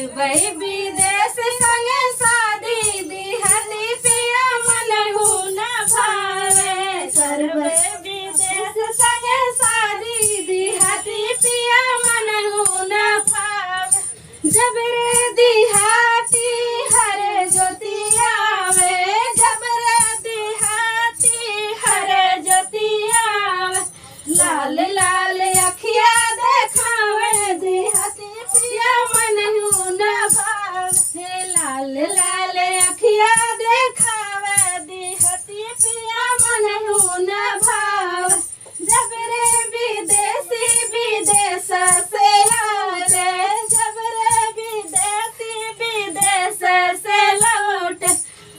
करबै विदेश संगे शादी दिहती पिया मनहु न भावे। करबै विदेश संगे शादी दिहती पिया मनहु न भावे। जब रे दिहाती हरे ज्योति आवे, जब रे दिहाती हरे ज्योति आवे। लाल लाल अखिया देखावे दिहती पिया मनहु न भावे। लाल लाल अखिया देखावे दिहती पिया मनहु न भावे। जब रे विदेशी विदेश से लौटे, जब रे विदेशी विदेश से लौटे।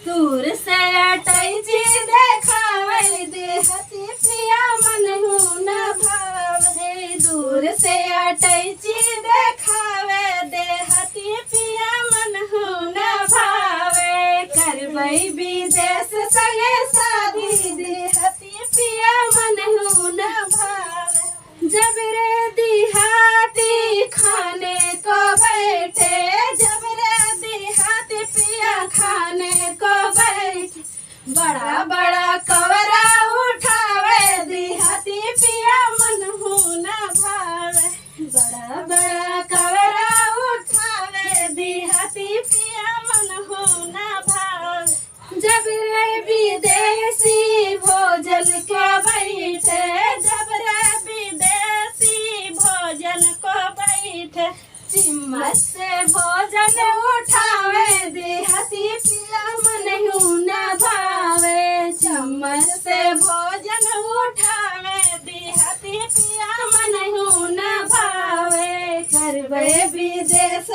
दूर से अटैची देखावे दिहती पिया मनहु न भावे। दूर से अटैची देखावे देहती पिया मनहु न भावे। करबै विदेश संगे शादी देहती पिया मनहु न भावे। जब रे दिहाती खाने को बैठे, जब रे दिहाती पिया खाने को बैठे। बड़ा बड़ा कवरा उठावे दिहती पिया मनहु न भावे। बड़ा बड़ा कवरा उठावे दिहती पिया मनहु न भावे। जब रे विदेशी भोजन को बैठे, जब रे विदेशी भोजन को बैठे। चिम्मच से भोजन उठावे दिहती पिया मनहु न भावे। चम्मच से भोजन उठावे दिहती पिया मनहु न भावे। करबै विदेश